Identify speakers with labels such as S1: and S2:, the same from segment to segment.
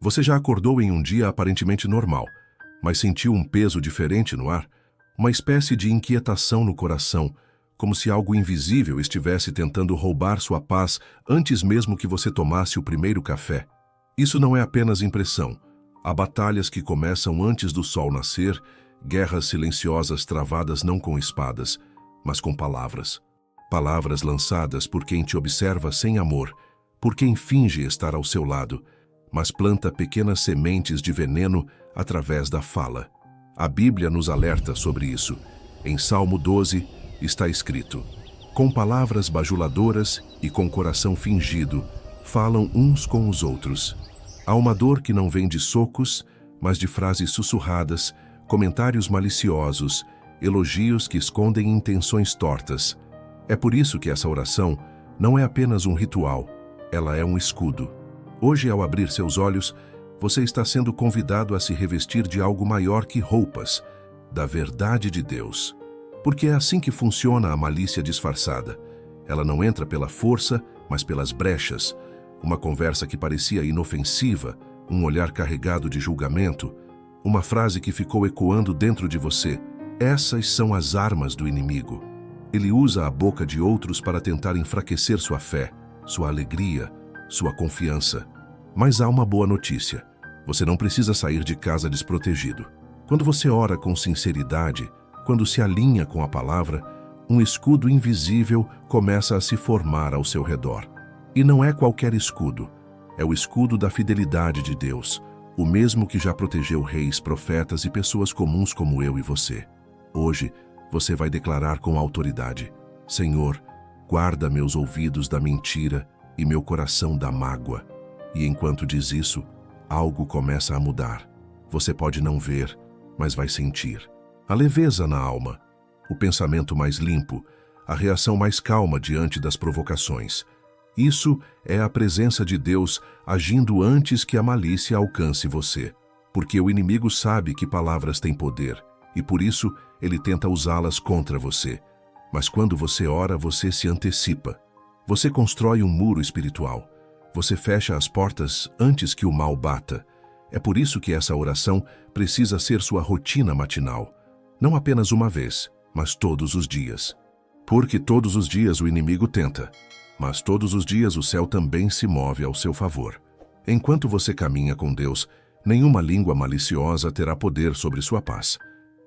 S1: Você já acordou em um dia aparentemente normal, mas sentiu um peso diferente no ar? Uma espécie de inquietação no coração, como se algo invisível estivesse tentando roubar sua paz antes mesmo que você tomasse o primeiro café. Isso não é apenas impressão. Há batalhas que começam antes do sol nascer, guerras silenciosas travadas não com espadas, mas com palavras. Palavras lançadas por quem te observa sem amor, por quem finge estar ao seu lado, mas planta pequenas sementes de veneno através da fala. A Bíblia nos alerta sobre isso. Em Salmo 12 está escrito: com palavras bajuladoras e com coração fingido, falam uns com os outros. Há uma dor que não vem de socos, mas de frases sussurradas, comentários maliciosos, elogios que escondem intenções tortas. É por isso que essa oração não é apenas um ritual, ela é um escudo. Hoje, ao abrir seus olhos, você está sendo convidado a se revestir de algo maior que roupas, da verdade de Deus. Porque é assim que funciona a malícia disfarçada. Ela não entra pela força, mas pelas brechas. Uma conversa que parecia inofensiva, um olhar carregado de julgamento, uma frase que ficou ecoando dentro de você. Essas são as armas do inimigo. Ele usa a boca de outros para tentar enfraquecer sua fé, sua alegria, sua confiança. Mas há uma boa notícia. Você não precisa sair de casa desprotegido. Quando você ora com sinceridade, quando se alinha com a palavra, um escudo invisível começa a se formar ao seu redor. E não é qualquer escudo. É o escudo da fidelidade de Deus, o mesmo que já protegeu reis, profetas e pessoas comuns como eu e você. Hoje, você vai declarar com autoridade: Senhor, guarda meus ouvidos da mentira e meu coração da mágoa. E enquanto diz isso, algo começa a mudar. Você pode não ver, mas vai sentir. A leveza na alma, o pensamento mais limpo, a reação mais calma diante das provocações. Isso é a presença de Deus agindo antes que a malícia alcance você. Porque o inimigo sabe que palavras têm poder, e por isso ele tenta usá-las contra você. Mas quando você ora, você se antecipa. Você constrói um muro espiritual. Você fecha as portas antes que o mal bata. É por isso que essa oração precisa ser sua rotina matinal. Não apenas uma vez, mas todos os dias. Porque todos os dias o inimigo tenta, mas todos os dias o céu também se move ao seu favor. Enquanto você caminha com Deus, nenhuma língua maliciosa terá poder sobre sua paz.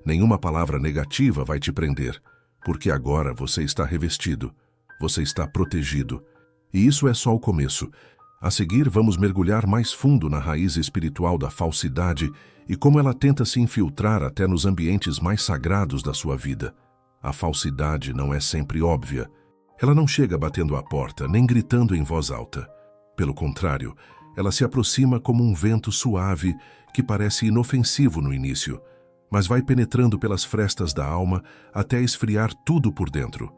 S1: Nenhuma palavra negativa vai te prender, porque agora você está revestido, você está protegido. E isso é só o começo. A seguir, vamos mergulhar mais fundo na raiz espiritual da falsidade e como ela tenta se infiltrar até nos ambientes mais sagrados da sua vida. A falsidade não é sempre óbvia. Ela não chega batendo à porta, nem gritando em voz alta. Pelo contrário, ela se aproxima como um vento suave que parece inofensivo no início, mas vai penetrando pelas frestas da alma até esfriar tudo por dentro.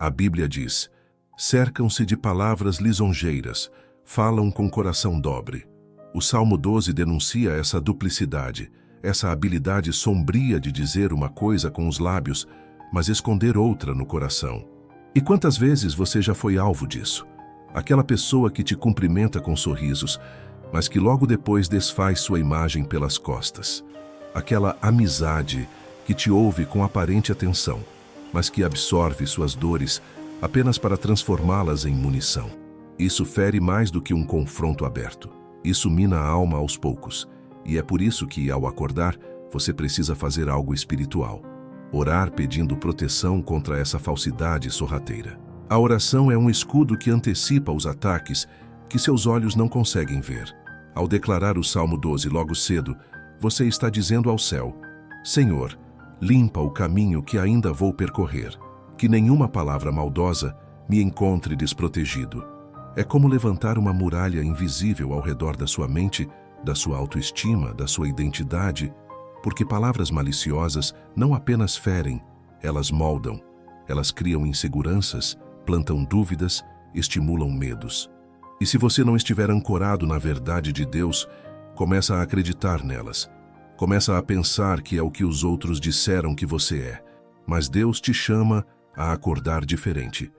S1: A Bíblia diz: cercam-se de palavras lisonjeiras, falam com coração dobre. O Salmo 12 denuncia essa duplicidade, essa habilidade sombria de dizer uma coisa com os lábios, mas esconder outra no coração. E quantas vezes você já foi alvo disso? Aquela pessoa que te cumprimenta com sorrisos, mas que logo depois desfaz sua imagem pelas costas. Aquela amizade que te ouve com aparente atenção, mas que absorve suas dores apenas para transformá-las em munição. Isso fere mais do que um confronto aberto. Isso mina a alma aos poucos. E é por isso que, ao acordar, você precisa fazer algo espiritual. Orar pedindo proteção contra essa falsidade sorrateira. A oração é um escudo que antecipa os ataques que seus olhos não conseguem ver. Ao declarar o Salmo 12 logo cedo, você está dizendo ao céu: Senhor, limpa o caminho que ainda vou percorrer. Que nenhuma palavra maldosa me encontre desprotegido. É como levantar uma muralha invisível ao redor da sua mente, da sua autoestima, da sua identidade, porque palavras maliciosas não apenas ferem, elas moldam, elas criam inseguranças, plantam dúvidas, estimulam medos. E se você não estiver ancorado na verdade de Deus, começa a acreditar nelas. Começa a pensar que é o que os outros disseram que você é. Mas Deus te chama a acordar diferente.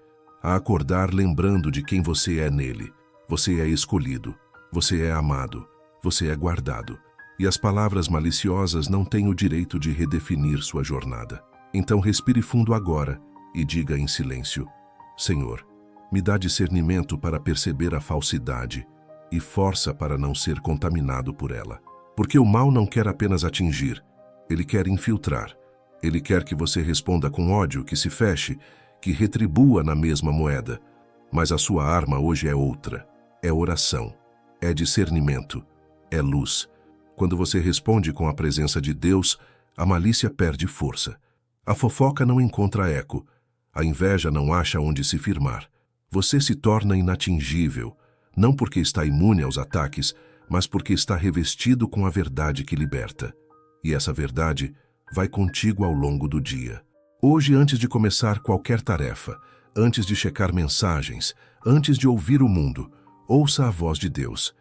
S1: A acordar lembrando de quem você é nele. Você é escolhido. Você é amado. você é guardado. E as palavras maliciosas não têm o direito de redefinir sua jornada. Então respire fundo agora e diga em silêncio: Senhor, me dá discernimento para perceber a falsidade e força para não ser contaminado por ela. Porque o mal não quer apenas atingir, ele quer infiltrar. Ele quer que você responda com ódio, que se feche, que retribua na mesma moeda. Mas a sua arma hoje é outra. É oração, é discernimento, é luz. Quando você responde com a presença de Deus, a malícia perde força. A fofoca não encontra eco. A inveja não acha onde se firmar. Você se torna inatingível, não porque está imune aos ataques, mas porque está revestido com a verdade que liberta. E essa verdade vai contigo ao longo do dia. Hoje, antes de começar qualquer tarefa, antes de checar mensagens, antes de ouvir o mundo, ouça a voz de Deus.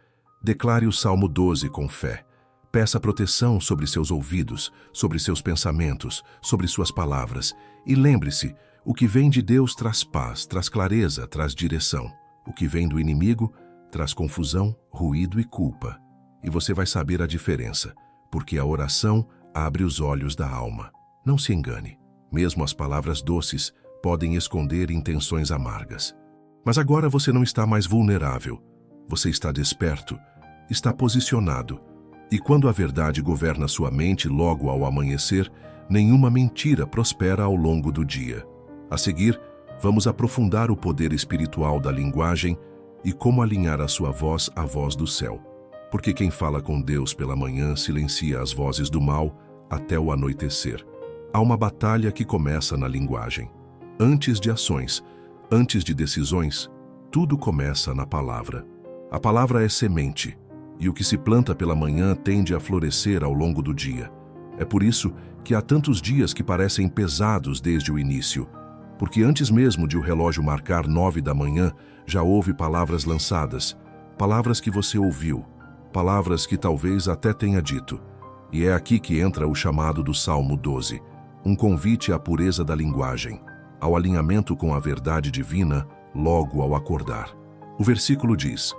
S1: Declare o Salmo 12 com fé. Peça proteção sobre seus ouvidos, sobre seus pensamentos, sobre suas palavras. E lembre-se, o que vem de Deus traz paz, traz clareza, traz direção. O que vem do inimigo traz confusão, ruído e culpa. E você vai saber a diferença, porque a oração abre os olhos da alma. Não se engane, mesmo as palavras doces podem esconder intenções amargas. Mas agora você não está mais vulnerável. Você está desperto, está posicionado. E quando a verdade governa sua mente logo ao amanhecer, nenhuma mentira prospera ao longo do dia. A seguir, vamos aprofundar o poder espiritual da linguagem e como alinhar a sua voz à voz do céu. Porque quem fala com Deus pela manhã silencia as vozes do mal até o anoitecer. Há uma batalha que começa na linguagem. Antes de ações, antes de decisões, tudo começa na palavra. A palavra é semente, e o que se planta pela manhã tende a florescer ao longo do dia. É por isso que há tantos dias que parecem pesados desde o início, porque antes mesmo de o relógio marcar 9 da manhã, já houve palavras lançadas, palavras que você ouviu, palavras que talvez até tenha dito. E é aqui que entra o chamado do Salmo 12, um convite à pureza da linguagem, ao alinhamento com a verdade divina logo ao acordar. O versículo diz: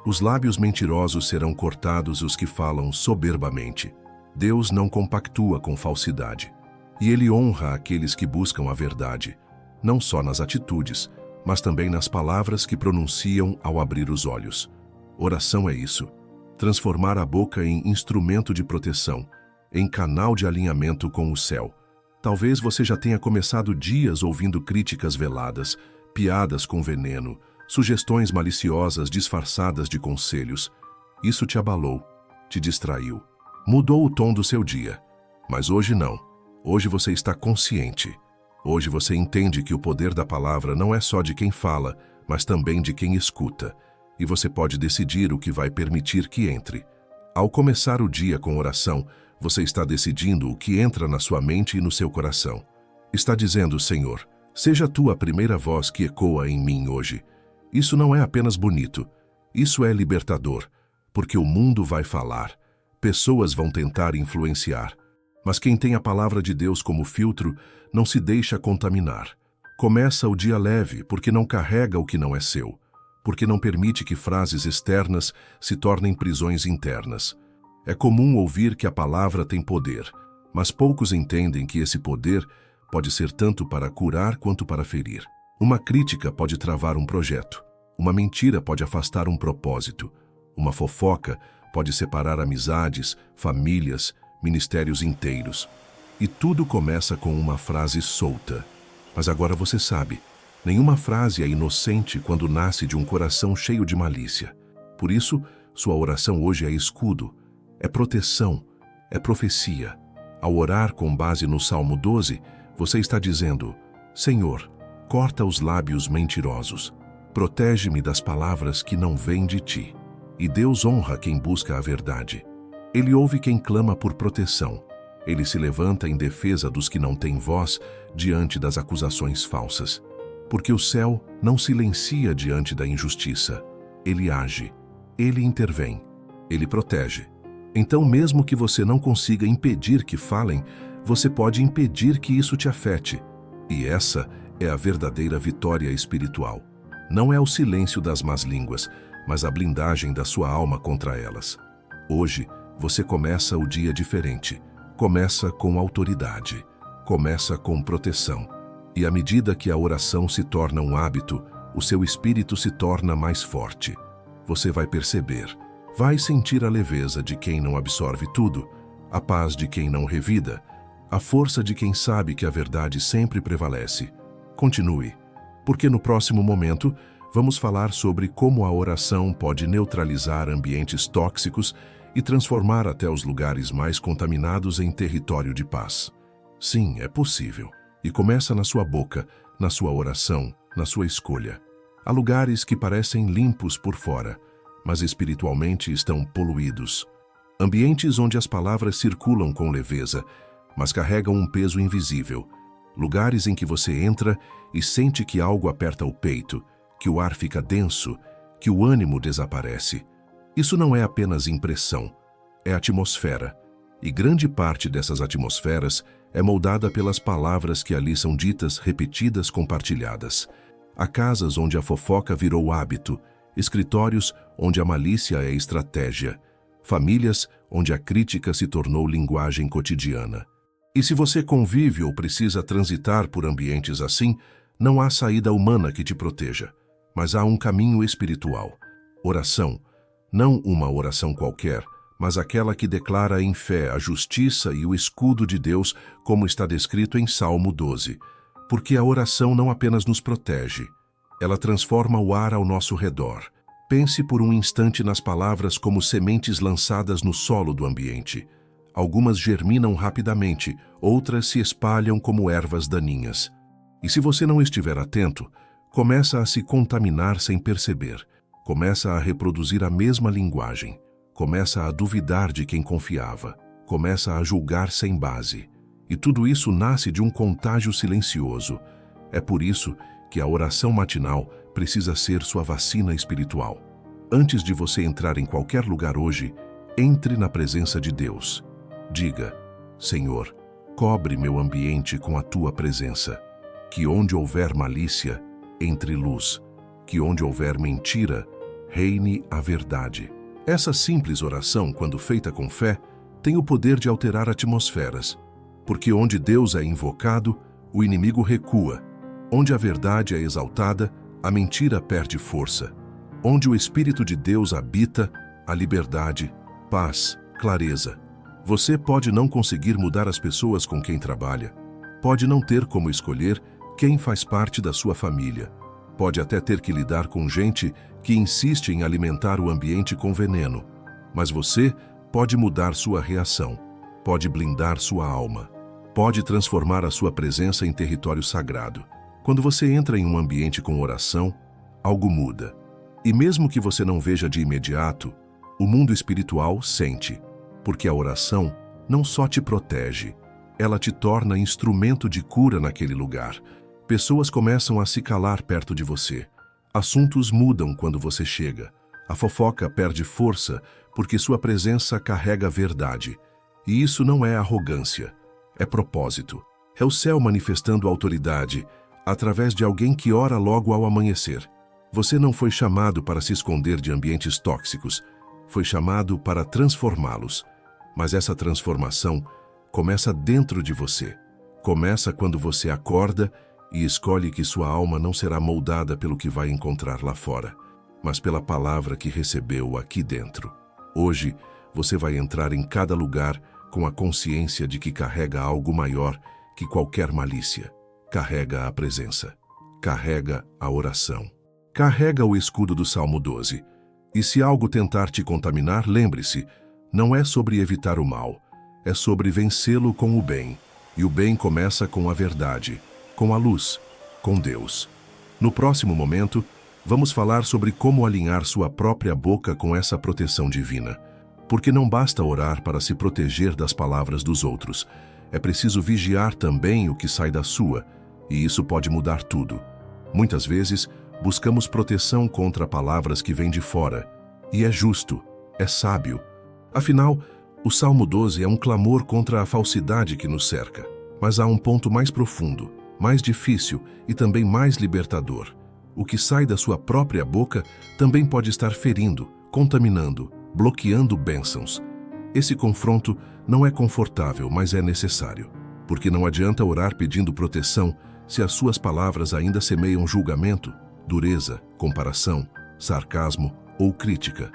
S1: os lábios mentirosos serão cortados os que falam soberbamente. Deus não compactua com falsidade. E Ele honra aqueles que buscam a verdade, não só nas atitudes, mas também nas palavras que pronunciam ao abrir os olhos. Oração é isso: transformar a boca em instrumento de proteção, em canal de alinhamento com o céu. Talvez você já tenha começado dias ouvindo críticas veladas, piadas com veneno, sugestões maliciosas disfarçadas de conselhos. Isso te abalou, te distraiu, mudou o tom do seu dia. Mas hoje não. Hoje você está consciente. Hoje você entende que o poder da palavra não é só de quem fala, mas também de quem escuta. E você pode decidir o que vai permitir que entre. Ao começar o dia com oração, você está decidindo o que entra na sua mente e no seu coração. Está dizendo: Senhor, seja Tu a primeira voz que ecoa em mim hoje. Isso não é apenas bonito, isso é libertador, porque o mundo vai falar, pessoas vão tentar influenciar. Mas quem tem a palavra de Deus como filtro não se deixa contaminar. Começa o dia leve porque não carrega o que não é seu, porque não permite que frases externas se tornem prisões internas. É comum ouvir que a palavra tem poder, mas poucos entendem que esse poder pode ser tanto para curar quanto para ferir. Uma crítica pode travar um projeto, uma mentira pode afastar um propósito, uma fofoca pode separar amizades, famílias, ministérios inteiros. E tudo começa com uma frase solta. Mas agora você sabe, nenhuma frase é inocente quando nasce de um coração cheio de malícia. Por isso, sua oração hoje é escudo, é proteção, é profecia. Ao orar com base no Salmo 12, você está dizendo: Senhor, corta os lábios mentirosos, protege-me das palavras que não vêm de Ti. E Deus honra quem busca a verdade. Ele ouve quem clama por proteção. Ele se levanta em defesa dos que não têm voz diante das acusações falsas. Porque o céu não silencia diante da injustiça. Ele age, ele intervém, ele protege. Então, mesmo que você não consiga impedir que falem, você pode impedir que isso te afete. E essa é a verdadeira vitória espiritual. Não é o silêncio das más línguas, mas a blindagem da sua alma contra elas. Hoje, você começa o dia diferente. Começa com autoridade. Começa com proteção. E à medida que a oração se torna um hábito, o seu espírito se torna mais forte. Você vai perceber, vai sentir a leveza de quem não absorve tudo, a paz de quem não revida, a força de quem sabe que a verdade sempre prevalece. Continue, porque no próximo momento vamos falar sobre como a oração pode neutralizar ambientes tóxicos e transformar até os lugares mais contaminados em território de paz. Sim, é possível. E começa na sua boca, na sua oração, na sua escolha. Há lugares que parecem limpos por fora, mas espiritualmente estão poluídos. Ambientes onde as palavras circulam com leveza, mas carregam um peso invisível. Lugares em que você entra e sente que algo aperta o peito, que o ar fica denso, que o ânimo desaparece. Isso não é apenas impressão, é atmosfera. E grande parte dessas atmosferas é moldada pelas palavras que ali são ditas, repetidas, compartilhadas. Há casas onde a fofoca virou hábito, escritórios onde a malícia é estratégia, famílias onde a crítica se tornou linguagem cotidiana. E se você convive ou precisa transitar por ambientes assim, não há saída humana que te proteja, mas há um caminho espiritual. Oração, não uma oração qualquer, mas aquela que declara em fé a justiça e o escudo de Deus, como está descrito em Salmo 12. Porque a oração não apenas nos protege, ela transforma o ar ao nosso redor. Pense por um instante nas palavras como sementes lançadas no solo do ambiente. Algumas germinam rapidamente, outras se espalham como ervas daninhas. E se você não estiver atento, começa a se contaminar sem perceber. Começa a reproduzir a mesma linguagem. Começa a duvidar de quem confiava, começa a julgar sem base. E tudo isso nasce de um contágio silencioso. É por isso que a oração matinal precisa ser sua vacina espiritual. Antes de você entrar em qualquer lugar hoje, entre na presença de Deus. Diga, Senhor, cobre meu ambiente com a tua presença. Que onde houver malícia, entre luz. Que onde houver mentira, reine a verdade. Essa simples oração, quando feita com fé, tem o poder de alterar atmosferas, porque onde Deus é invocado, o inimigo recua. Onde a verdade é exaltada, a mentira perde força. Onde o Espírito de Deus habita, a liberdade, paz, clareza. Você pode não conseguir mudar as pessoas com quem trabalha, pode não ter como escolher quem faz parte da sua família, pode até ter que lidar com gente que insiste em alimentar o ambiente com veneno. Mas você pode mudar sua reação, pode blindar sua alma, pode transformar a sua presença em território sagrado. Quando você entra em um ambiente com oração, algo muda. E mesmo que você não veja de imediato, o mundo espiritual sente, porque a oração não só te protege, ela te torna instrumento de cura naquele lugar. Pessoas começam a se calar perto de você. Assuntos mudam quando você chega. A fofoca perde força porque sua presença carrega verdade. E isso não é arrogância, é propósito. É o céu manifestando autoridade através de alguém que ora logo ao amanhecer. Você não foi chamado para se esconder de ambientes tóxicos, foi chamado para transformá-los. Mas essa transformação começa dentro de você. Começa quando você acorda e escolhe que sua alma não será moldada pelo que vai encontrar lá fora, mas pela palavra que recebeu aqui dentro. Hoje, você vai entrar em cada lugar com a consciência de que carrega algo maior que qualquer malícia. Carrega a presença, carrega a oração, carrega o escudo do Salmo 12. E se algo tentar te contaminar, lembre-se, não é sobre evitar o mal, é sobre vencê-lo com o bem. E o bem começa com a verdade, com a luz, com Deus. No próximo momento, vamos falar sobre como alinhar sua própria boca com essa proteção divina. Porque não basta orar para se proteger das palavras dos outros. É preciso vigiar também o que sai da sua, e isso pode mudar tudo. Muitas vezes, buscamos proteção contra palavras que vêm de fora, e é justo, é sábio. Afinal, o Salmo 12 é um clamor contra a falsidade que nos cerca. Mas há um ponto mais profundo, mais difícil e também mais libertador. O que sai da sua própria boca também pode estar ferindo, contaminando, bloqueando bênçãos. Esse confronto não é confortável, mas é necessário, porque não adianta orar pedindo proteção se as suas palavras ainda semeiam julgamento, dureza, comparação, sarcasmo ou crítica.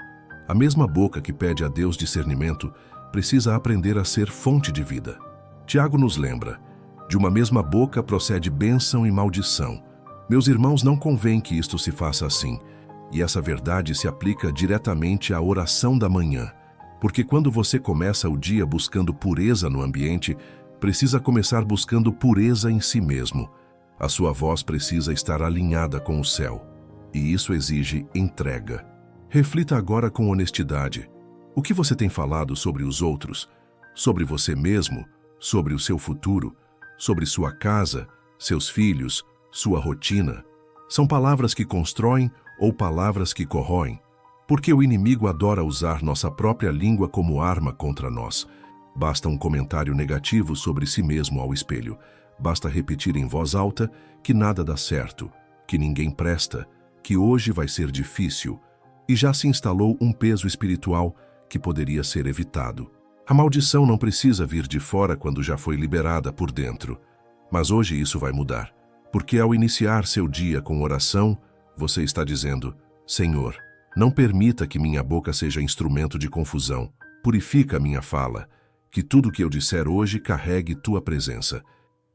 S1: A mesma boca que pede a Deus discernimento precisa aprender a ser fonte de vida. Tiago nos lembra: de uma mesma boca procede bênção e maldição. Meus irmãos, não convém que isto se faça assim, e essa verdade se aplica diretamente à oração da manhã, porque quando você começa o dia buscando pureza no ambiente, precisa começar buscando pureza em si mesmo. A sua voz precisa estar alinhada com o céu, e isso exige entrega. Reflita agora com honestidade. O que você tem falado sobre os outros, sobre você mesmo, sobre o seu futuro, sobre sua casa, seus filhos, sua rotina? São palavras que constroem ou palavras que corroem? Porque o inimigo adora usar nossa própria língua como arma contra nós. Basta um comentário negativo sobre si mesmo ao espelho. Basta repetir em voz alta que nada dá certo, que ninguém presta, que hoje vai ser difícil. E já se instalou um peso espiritual que poderia ser evitado. A maldição não precisa vir de fora quando já foi liberada por dentro. Mas hoje isso vai mudar, porque ao iniciar seu dia com oração, você está dizendo: Senhor, não permita que minha boca seja instrumento de confusão. Purifica minha fala, que tudo que eu disser hoje carregue tua presença.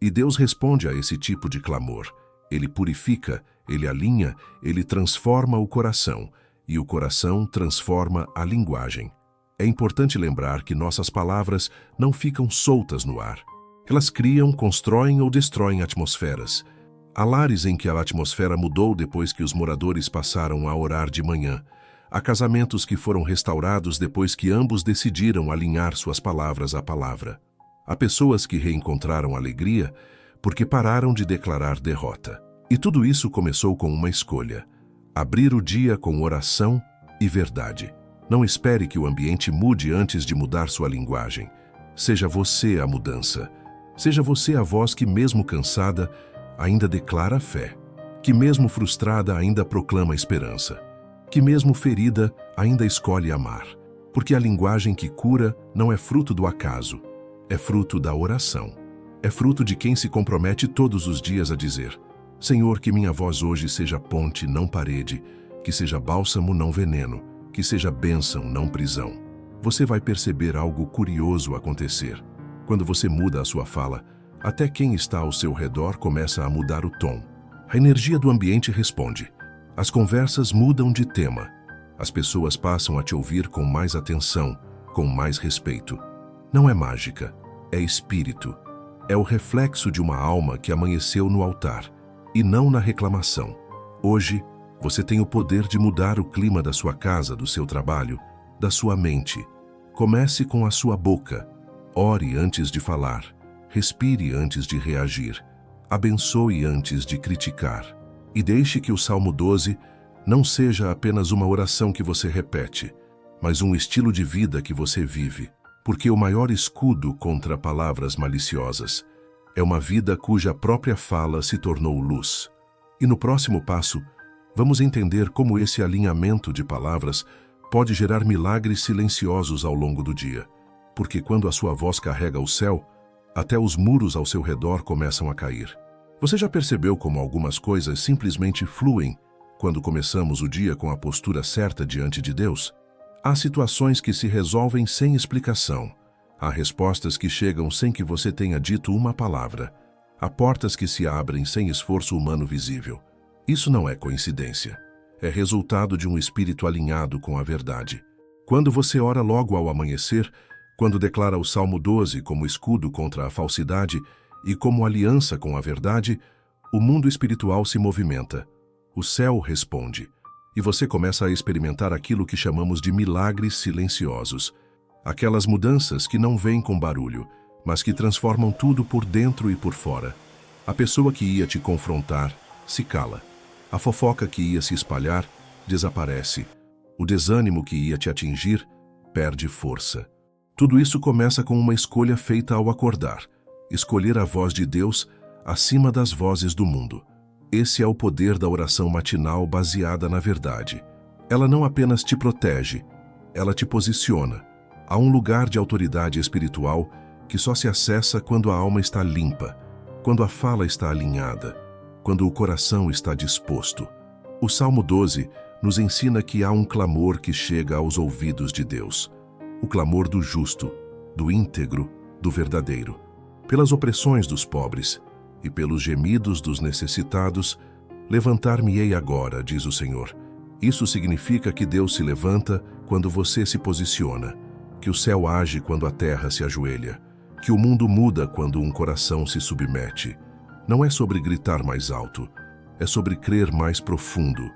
S1: E Deus responde a esse tipo de clamor. Ele purifica, ele alinha, ele transforma o coração, e o coração transforma a linguagem. É importante lembrar que nossas palavras não ficam soltas no ar. Elas criam, constroem ou destroem atmosferas. Há lares em que a atmosfera mudou depois que os moradores passaram a orar de manhã. Há casamentos que foram restaurados depois que ambos decidiram alinhar suas palavras à palavra. Há pessoas que reencontraram alegria porque pararam de declarar derrota. E tudo isso começou com uma escolha: abrir o dia com oração e verdade. Não espere que o ambiente mude antes de mudar sua linguagem. Seja você a mudança. Seja você a voz que, mesmo cansada, ainda declara a fé, que mesmo frustrada ainda proclama esperança, que mesmo ferida ainda escolhe amar, porque a linguagem que cura não é fruto do acaso, é fruto da oração, é fruto de quem se compromete todos os dias a dizer: Senhor, que minha voz hoje seja ponte, não parede, que seja bálsamo, não veneno, que seja bênção, não prisão. Você vai perceber algo curioso acontecer. Quando você muda a sua fala, até quem está ao seu redor começa a mudar o tom. A energia do ambiente responde. As conversas mudam de tema. As pessoas passam a te ouvir com mais atenção, com mais respeito. Não é mágica, é espírito. É o reflexo de uma alma que amanheceu no altar, e não na reclamação. Hoje, você tem o poder de mudar o clima da sua casa, do seu trabalho, da sua mente. Comece com a sua boca. Ore antes de falar. Respire antes de reagir. Abençoe antes de criticar. E deixe que o Salmo 12 não seja apenas uma oração que você repete, mas um estilo de vida que você vive. Porque o maior escudo contra palavras maliciosas é uma vida cuja própria fala se tornou luz. E no próximo passo, vamos entender como esse alinhamento de palavras pode gerar milagres silenciosos ao longo do dia. Porque quando a sua voz carrega o céu, até os muros ao seu redor começam a cair. Você já percebeu como algumas coisas simplesmente fluem quando começamos o dia com a postura certa diante de Deus? Há situações que se resolvem sem explicação. Há respostas que chegam sem que você tenha dito uma palavra. Há portas que se abrem sem esforço humano visível. Isso não é coincidência. É resultado de um espírito alinhado com a verdade. Quando você ora logo ao amanhecer, quando declara o Salmo 12 como escudo contra a falsidade e como aliança com a verdade, o mundo espiritual se movimenta. O céu responde. E você começa a experimentar aquilo que chamamos de milagres silenciosos. Aquelas mudanças que não vêm com barulho, mas que transformam tudo por dentro e por fora. A pessoa que ia te confrontar se cala. A fofoca que ia se espalhar desaparece. O desânimo que ia te atingir perde força. Tudo isso começa com uma escolha feita ao acordar. Escolher a voz de Deus acima das vozes do mundo. Esse é o poder da oração matinal baseada na verdade. Ela não apenas te protege, Ela te posiciona. Há um lugar de autoridade espiritual que só se acessa quando a alma está limpa, quando a fala está alinhada, quando o coração está disposto. O Salmo 12 nos ensina que há um clamor que chega aos ouvidos de Deus. O clamor do justo, do íntegro, do verdadeiro. Pelas opressões dos pobres e pelos gemidos dos necessitados, levantar-me-ei agora, diz o Senhor. Isso significa que Deus se levanta quando você se posiciona, que o céu age quando a terra se ajoelha, que o mundo muda quando um coração se submete. Não é sobre gritar mais alto, é sobre crer mais profundo.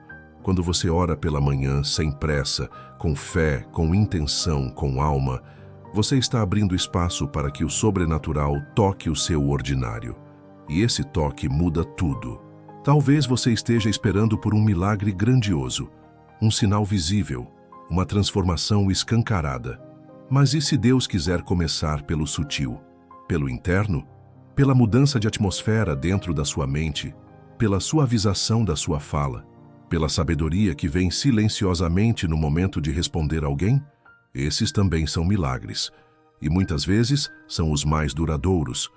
S1: Quando você ora pela manhã sem pressa, com fé, com intenção, com alma, você está abrindo espaço para que o sobrenatural toque o seu ordinário. E esse toque muda tudo. Talvez você esteja esperando por um milagre grandioso, um sinal visível, uma transformação escancarada. Mas e se Deus quiser começar pelo sutil, pelo interno, pela mudança de atmosfera dentro da sua mente, pela suavização da sua fala, pela sabedoria que vem silenciosamente no momento de responder alguém? Esses também são milagres, e muitas vezes são os mais duradouros,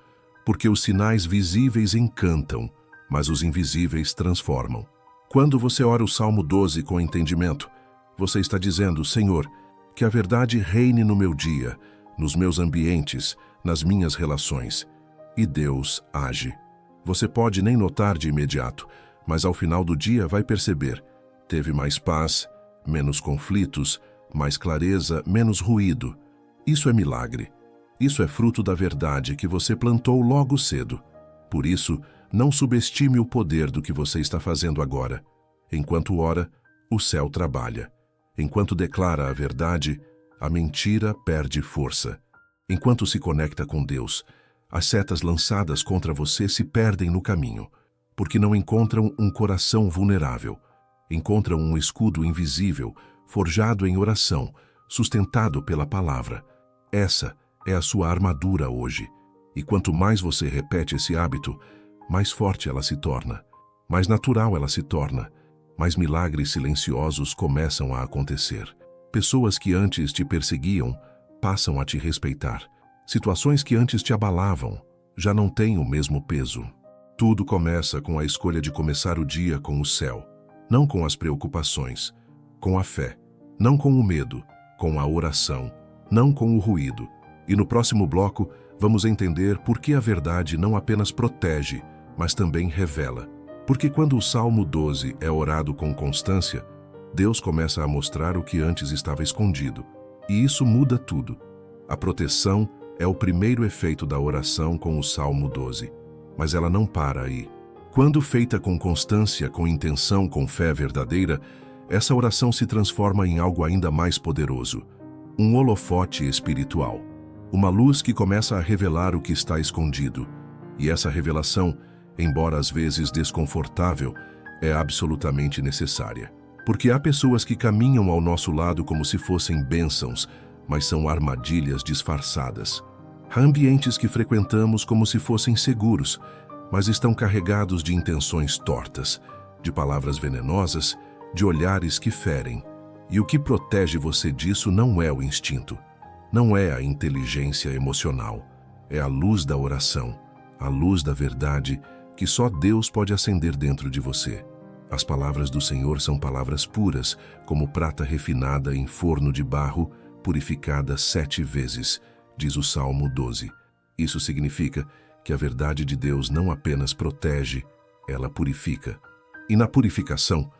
S1: porque os sinais visíveis encantam, mas os invisíveis transformam. Quando você ora o Salmo 12 com entendimento, você está dizendo: Senhor, que a verdade reine no meu dia, nos meus ambientes, nas minhas relações. E Deus age. Você pode nem notar de imediato, mas ao final do dia vai perceber. Teve mais paz, menos conflitos, mais clareza, menos ruído. Isso é milagre. Isso é fruto da verdade que você plantou logo cedo. Por isso, não subestime o poder do que você está fazendo agora. Enquanto ora, o céu trabalha. Enquanto declara a verdade, a mentira perde força. Enquanto se conecta com Deus, as setas lançadas contra você se perdem no caminho, porque não encontram um coração vulnerável. Encontram um escudo invisível, forjado em oração, sustentado pela palavra. Essa é a sua armadura hoje. E quanto mais você repete esse hábito, mais forte ela se torna, mais natural ela se torna, mais milagres silenciosos começam a acontecer. Pessoas que antes te perseguiam passam a te respeitar. Situações que antes te abalavam já não têm o mesmo peso. Tudo começa com a escolha de começar o dia com o céu, não com as preocupações, com a fé, não com o medo, com a oração, não com o ruído. E no próximo bloco, vamos entender por que a verdade não apenas protege, mas também revela. Porque quando o Salmo 12 é orado com constância, Deus começa a mostrar o que antes estava escondido. E isso muda tudo. A proteção é o primeiro efeito da oração com o Salmo 12. Mas ela não para aí. Quando feita com constância, com intenção, com fé verdadeira, essa oração se transforma em algo ainda mais poderoso. Um holofote espiritual. Uma luz que começa a revelar o que está escondido. E essa revelação, embora às vezes desconfortável, é absolutamente necessária. Porque há pessoas que caminham ao nosso lado como se fossem bênçãos, mas são armadilhas disfarçadas. Há ambientes que frequentamos como se fossem seguros, mas estão carregados de intenções tortas, de palavras venenosas, de olhares que ferem. E o que protege você disso não é o instinto, não é a inteligência emocional, é a luz da oração, a luz da verdade que só Deus pode acender dentro de você. As palavras do Senhor são palavras puras, como prata refinada em forno de barro, purificada 7 vezes, diz o Salmo 12. Isso significa que a verdade de Deus não apenas protege, ela purifica. E na purificação,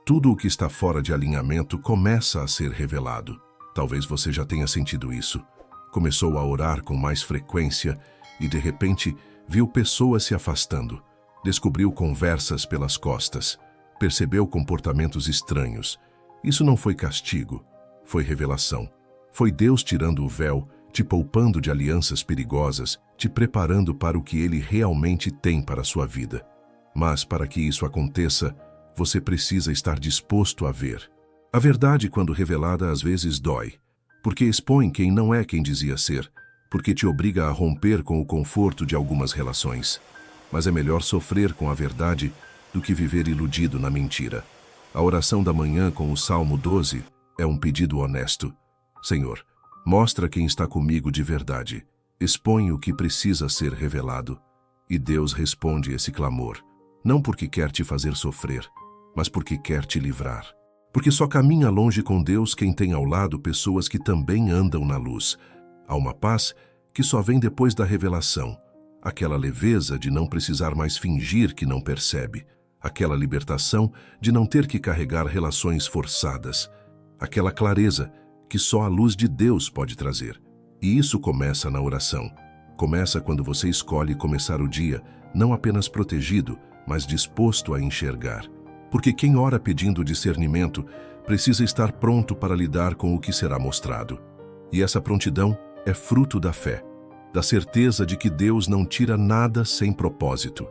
S1: tudo o que está fora de alinhamento começa a ser revelado. Talvez você já tenha sentido isso. Começou a orar com mais frequência e, de repente, viu pessoas se afastando. Descobriu conversas pelas costas. Percebeu comportamentos estranhos. Isso não foi castigo, foi revelação. Foi Deus tirando o véu, te poupando de alianças perigosas, te preparando para o que Ele realmente tem para a sua vida. Mas, para que isso aconteça, você precisa estar disposto a ver. A verdade, quando revelada, às vezes dói, porque expõe quem não é quem dizia ser, porque te obriga a romper com o conforto de algumas relações. Mas é melhor sofrer com a verdade do que viver iludido na mentira. A oração da manhã com o Salmo 12 é um pedido honesto. Senhor, mostra quem está comigo de verdade. Expõe o que precisa ser revelado. E Deus responde esse clamor, não porque quer te fazer sofrer, mas porque quer te livrar. Porque só caminha longe com Deus quem tem ao lado pessoas que também andam na luz. Há uma paz que só vem depois da revelação. Aquela leveza de não precisar mais fingir que não percebe. Aquela libertação de não ter que carregar relações forçadas. Aquela clareza que só a luz de Deus pode trazer. E isso começa na oração. Começa quando você escolhe começar o dia, não apenas protegido, mas disposto a enxergar. Porque quem ora pedindo discernimento precisa estar pronto para lidar com o que será mostrado. E essa prontidão é fruto da fé, da certeza de que Deus não tira nada sem propósito.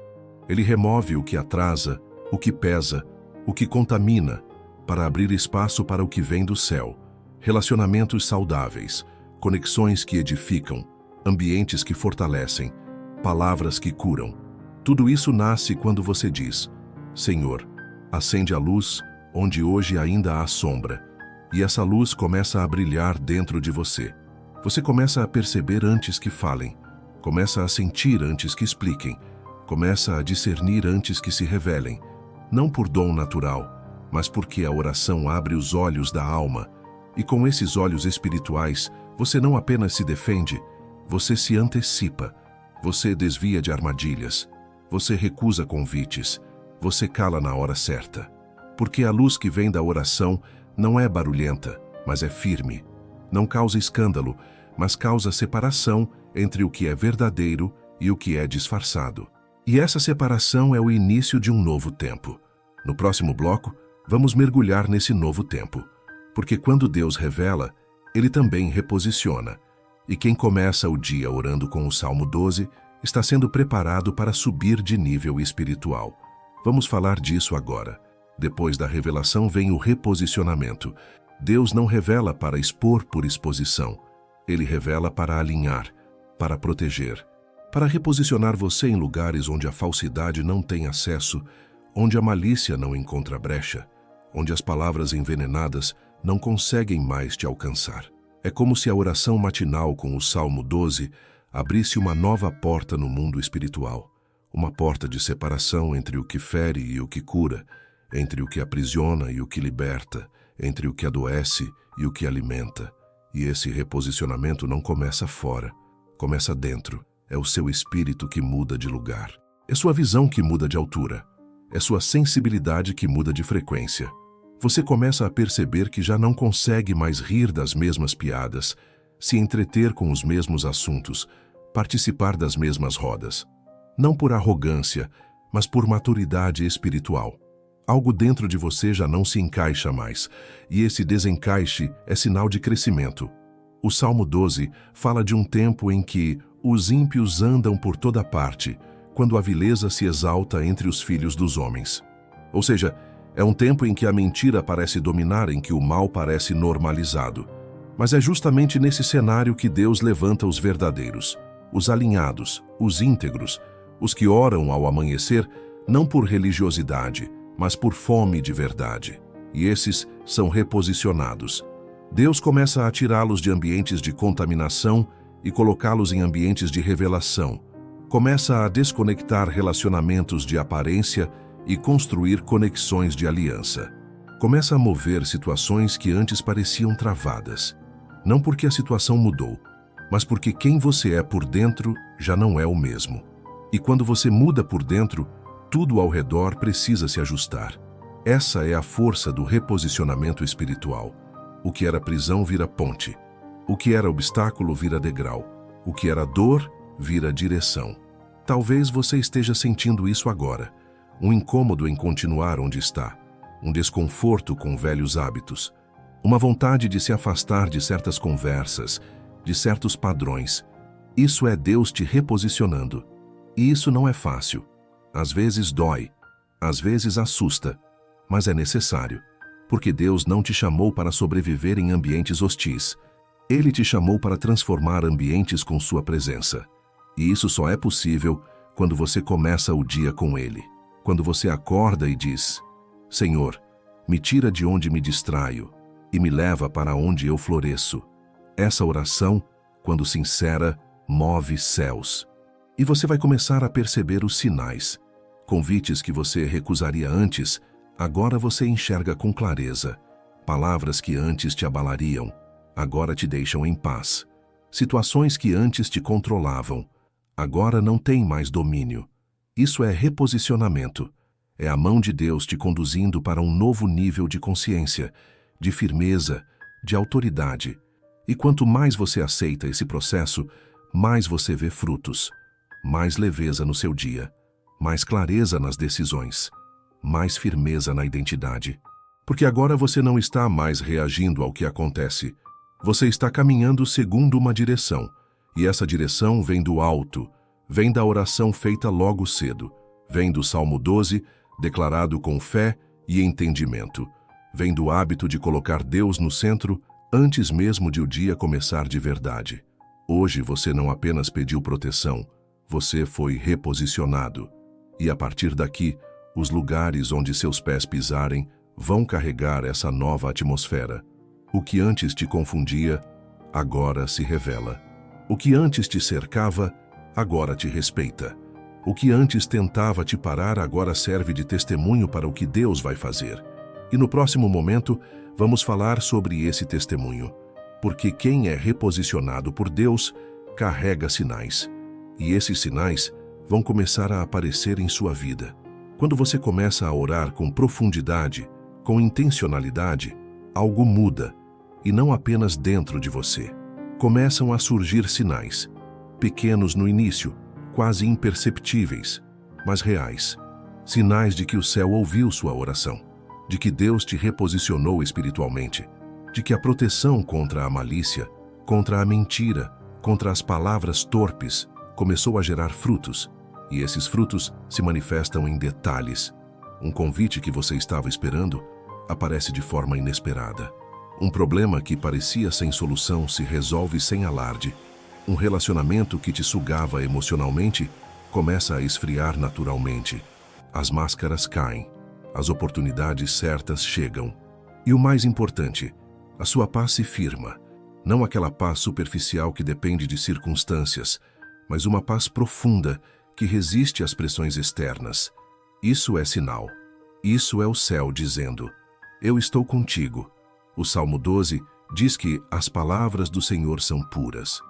S1: Ele remove o que atrasa, o que pesa, o que contamina, para abrir espaço para o que vem do céu. Relacionamentos saudáveis, conexões que edificam, ambientes que fortalecem, palavras que curam. Tudo isso nasce quando você diz: Senhor, acende a luz onde hoje ainda há sombra, e essa luz começa a brilhar dentro de você. Você começa a perceber antes que falem, começa a sentir antes que expliquem, começa a discernir antes que se revelem, não por dom natural, mas porque a oração abre os olhos da alma, e com esses olhos espirituais, você não apenas se defende, você se antecipa, você desvia de armadilhas, você recusa convites, você cala na hora certa. Porque a luz que vem da oração não é barulhenta, mas é firme. Não causa escândalo, mas causa separação entre o que é verdadeiro e o que é disfarçado. E essa separação é o início de um novo tempo. No próximo bloco, vamos mergulhar nesse novo tempo. Porque quando Deus revela, Ele também reposiciona. E quem começa o dia orando com o Salmo 12 está sendo preparado para subir de nível espiritual. Vamos falar disso agora. Depois da revelação vem o reposicionamento. Deus não revela para expor por exposição. Ele revela para alinhar, para proteger, para reposicionar você em lugares onde a falsidade não tem acesso, onde a malícia não encontra brecha, onde as palavras envenenadas não conseguem mais te alcançar. É como se a oração matinal com o Salmo 12 abrisse uma nova porta no mundo espiritual. Uma porta de separação entre o que fere e o que cura, entre o que aprisiona e o que liberta, entre o que adoece e o que alimenta. E esse reposicionamento não começa fora, começa dentro. É o seu espírito que muda de lugar. É sua visão que muda de altura. É sua sensibilidade que muda de frequência. Você começa a perceber que já não consegue mais rir das mesmas piadas, se entreter com os mesmos assuntos, participar das mesmas rodas. Não por arrogância, mas por maturidade espiritual. Algo dentro de você já não se encaixa mais, e esse desencaixe é sinal de crescimento. O Salmo 12 fala de um tempo em que os ímpios andam por toda parte, quando a vileza se exalta entre os filhos dos homens. Ou seja, é um tempo em que a mentira parece dominar, em que o mal parece normalizado. Mas é justamente nesse cenário que Deus levanta os verdadeiros, os alinhados, os íntegros, os que oram ao amanhecer, não por religiosidade, mas por fome de verdade. E esses são reposicionados. Deus começa a tirá-los de ambientes de contaminação e colocá-los em ambientes de revelação. Começa a desconectar relacionamentos de aparência e construir conexões de aliança. Começa a mover situações que antes pareciam travadas. Não porque a situação mudou, mas porque quem você é por dentro já não é o mesmo. E quando você muda por dentro, tudo ao redor precisa se ajustar. Essa é a força do reposicionamento espiritual. O que era prisão vira ponte. O que era obstáculo vira degrau. O que era dor vira direção. Talvez você esteja sentindo isso agora. Um incômodo em continuar onde está. Um desconforto com velhos hábitos. Uma vontade de se afastar de certas conversas, de certos padrões. Isso é Deus te reposicionando. E isso não é fácil. Às vezes dói, às vezes assusta, mas é necessário. Porque Deus não te chamou para sobreviver em ambientes hostis. Ele te chamou para transformar ambientes com sua presença. E isso só é possível quando você começa o dia com Ele. Quando você acorda e diz: Senhor, me tira de onde me distraio e me leva para onde eu floresço. Essa oração, quando sincera, move céus. E você vai começar a perceber os sinais. Convites que você recusaria antes, agora você enxerga com clareza. Palavras que antes te abalariam, agora te deixam em paz. Situações que antes te controlavam, agora não têm mais domínio. Isso é reposicionamento. É a mão de Deus te conduzindo para um novo nível de consciência, de firmeza, de autoridade. E quanto mais você aceita esse processo, mais você vê frutos, mais leveza no seu dia, mais clareza nas decisões, mais firmeza na identidade. Porque agora você não está mais reagindo ao que acontece. Você está caminhando segundo uma direção, e essa direção vem do alto, vem da oração feita logo cedo, vem do Salmo 12, declarado com fé e entendimento, vem do hábito de colocar Deus no centro antes mesmo de o dia começar de verdade. Hoje você não apenas pediu proteção, você foi reposicionado. E a partir daqui, os lugares onde seus pés pisarem vão carregar essa nova atmosfera. O que antes te confundia, agora se revela. O que antes te cercava, agora te respeita. O que antes tentava te parar, agora serve de testemunho para o que Deus vai fazer. E no próximo momento, vamos falar sobre esse testemunho. Porque quem é reposicionado por Deus, carrega sinais. E esses sinais vão começar a aparecer em sua vida. Quando você começa a orar com profundidade, com intencionalidade, algo muda. E não apenas dentro de você. Começam a surgir sinais, pequenos no início, quase imperceptíveis, mas reais. Sinais de que o céu ouviu sua oração, de que Deus te reposicionou espiritualmente, de que a proteção contra a malícia, contra a mentira, contra as palavras torpes, começou a gerar frutos, e esses frutos se manifestam em detalhes. Um convite que você estava esperando aparece de forma inesperada. Um problema que parecia sem solução se resolve sem alarde. Um relacionamento que te sugava emocionalmente começa a esfriar naturalmente. As máscaras caem. As oportunidades certas chegam. E o mais importante, a sua paz se firma. Não aquela paz superficial que depende de circunstâncias, mas uma paz profunda que resiste às pressões externas. Isso é sinal. Isso é o céu dizendo: eu estou contigo. O Salmo 12 diz que as palavras do Senhor são puras.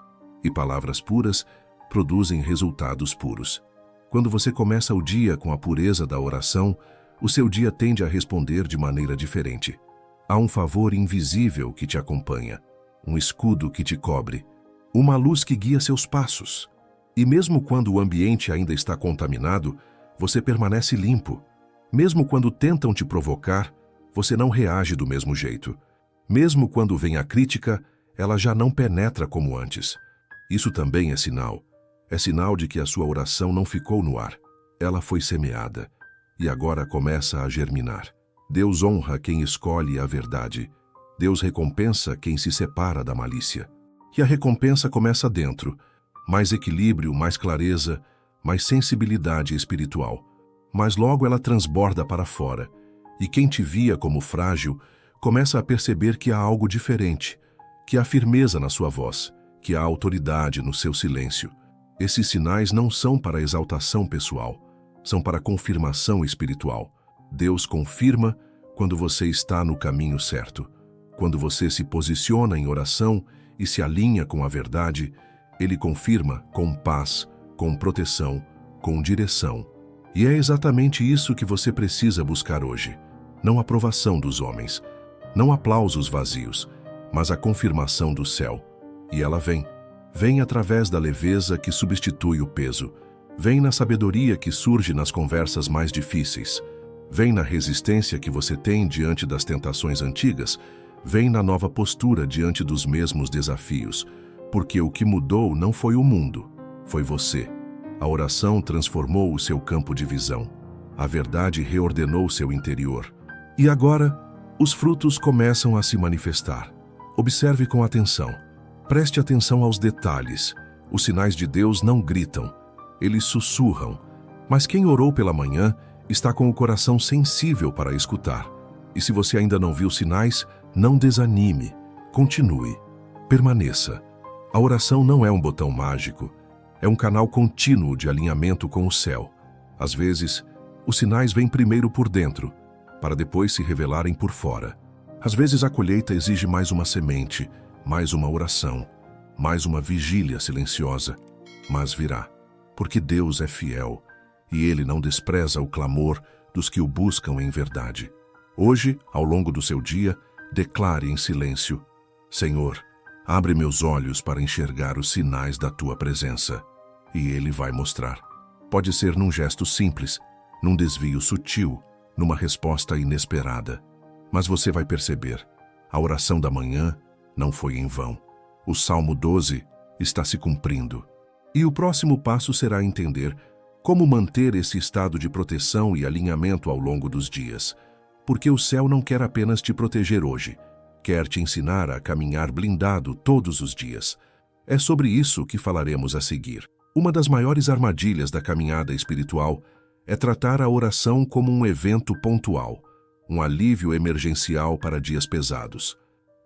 S1: E palavras puras produzem resultados puros. Quando você começa o dia com a pureza da oração, o seu dia tende a responder de maneira diferente. Há um favor invisível que te acompanha, um escudo que te cobre, uma luz que guia seus passos. E mesmo quando o ambiente ainda está contaminado, você permanece limpo. Mesmo quando tentam te provocar, você não reage do mesmo jeito. Mesmo quando vem a crítica, ela já não penetra como antes. Isso também é sinal. É sinal de que a sua oração não ficou no ar. Ela foi semeada e agora começa a germinar. Deus honra quem escolhe a verdade. Deus recompensa quem se separa da malícia. E a recompensa começa dentro. Mais equilíbrio, mais clareza, mais sensibilidade espiritual. Mas logo ela transborda para fora. E quem te via como frágil começa a perceber que há algo diferente, que há firmeza na sua voz, que há autoridade no seu silêncio. Esses sinais não são para exaltação pessoal, são para confirmação espiritual. Deus confirma quando você está no caminho certo. Quando você se posiciona em oração e se alinha com a verdade, Ele confirma com paz, com proteção, com direção. E é exatamente isso que você precisa buscar hoje. Não a aprovação dos homens, não aplausos vazios, mas a confirmação do céu. E ela vem. Vem através da leveza que substitui o peso. Vem na sabedoria que surge nas conversas mais difíceis. Vem na resistência que você tem diante das tentações antigas. Vem na nova postura diante dos mesmos desafios. Porque o que mudou não foi o mundo, foi você. A oração transformou o seu campo de visão. A verdade reordenou seu interior. E agora, os frutos começam a se manifestar. Observe com atenção. Preste atenção aos detalhes. Os sinais de Deus não gritam, eles sussurram. Mas quem orou pela manhã está com o coração sensível para escutar. E se você ainda não viu sinais, não desanime. Continue. Permaneça. A oração não é um botão mágico, é um canal contínuo de alinhamento com o céu. Às vezes, os sinais vêm primeiro por dentro, para depois se revelarem por fora. Às vezes a colheita exige mais uma semente, mais uma oração, mais uma vigília silenciosa, mas virá, porque Deus é fiel e Ele não despreza o clamor dos que o buscam em verdade. Hoje, ao longo do seu dia, declare em silêncio: Senhor, abre meus olhos para enxergar os sinais da Tua presença. E Ele vai mostrar. Pode ser num gesto simples, num desvio sutil, numa resposta inesperada. Mas você vai perceber, a oração da manhã não foi em vão. O Salmo 12 está se cumprindo. E o próximo passo será entender como manter esse estado de proteção e alinhamento ao longo dos dias. Porque o céu não quer apenas te proteger hoje, quer te ensinar a caminhar blindado todos os dias. É sobre isso que falaremos a seguir. Uma das maiores armadilhas da caminhada espiritual é tratar a oração como um evento pontual, um alívio emergencial para dias pesados.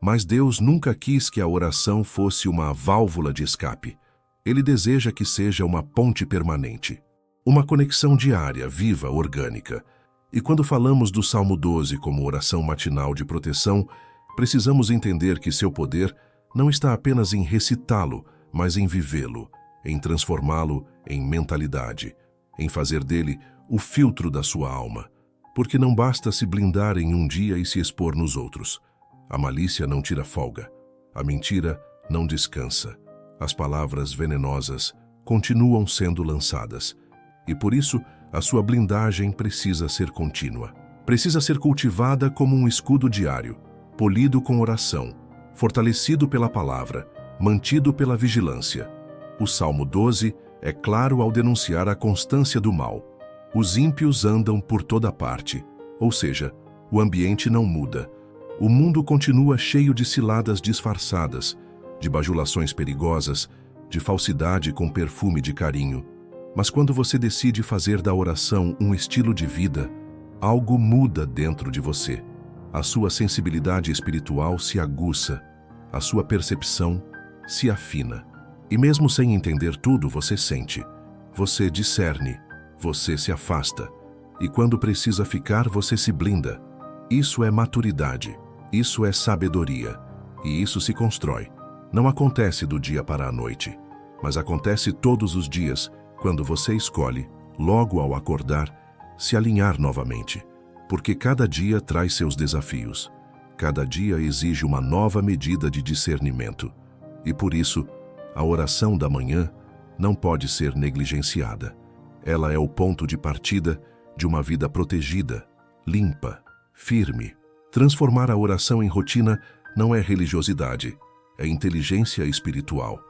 S1: Mas Deus nunca quis que a oração fosse uma válvula de escape. Ele deseja que seja uma ponte permanente, uma conexão diária, viva, orgânica. E quando falamos do Salmo 12 como oração matinal de proteção, precisamos entender que seu poder não está apenas em recitá-lo, mas em vivê-lo, em transformá-lo em mentalidade, em fazer dele o filtro da sua alma. Porque não basta se blindar em um dia e se expor nos outros. A malícia não tira folga, a mentira não descansa, as palavras venenosas continuam sendo lançadas. E por isso, a sua blindagem precisa ser contínua. Precisa ser cultivada como um escudo diário, polido com oração, fortalecido pela palavra, mantido pela vigilância. O Salmo 12 é claro ao denunciar a constância do mal. Os ímpios andam por toda parte, ou seja, o ambiente não muda. O mundo continua cheio de ciladas disfarçadas, de bajulações perigosas, de falsidade com perfume de carinho. Mas quando você decide fazer da oração um estilo de vida, algo muda dentro de você. A sua sensibilidade espiritual se aguça, a sua percepção se afina. E mesmo sem entender tudo, você sente, você discerne, você se afasta. E quando precisa ficar, você se blinda. Isso é maturidade, isso é sabedoria. E isso se constrói. Não acontece do dia para a noite, mas acontece todos os dias, quando você escolhe, logo ao acordar, se alinhar novamente. Porque cada dia traz seus desafios. Cada dia exige uma nova medida de discernimento. E por isso, a oração da manhã não pode ser negligenciada. Ela é o ponto de partida de uma vida protegida, limpa, firme. Transformar a oração em rotina não é religiosidade, é inteligência espiritual.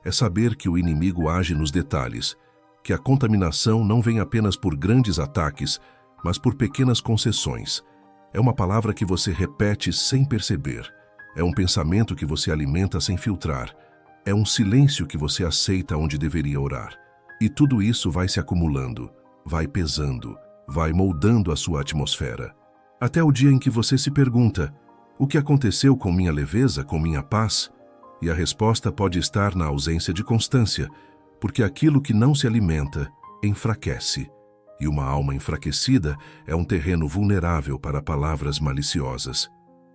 S1: É saber que o inimigo age nos detalhes, que a contaminação não vem apenas por grandes ataques, mas por pequenas concessões. É uma palavra que você repete sem perceber. É um pensamento que você alimenta sem filtrar. É um silêncio que você aceita onde deveria orar. E tudo isso vai se acumulando, vai pesando, vai moldando a sua atmosfera. Até o dia em que você se pergunta: o que aconteceu com minha leveza, com minha paz? E a resposta pode estar na ausência de constância, porque aquilo que não se alimenta enfraquece. E uma alma enfraquecida é um terreno vulnerável para palavras maliciosas.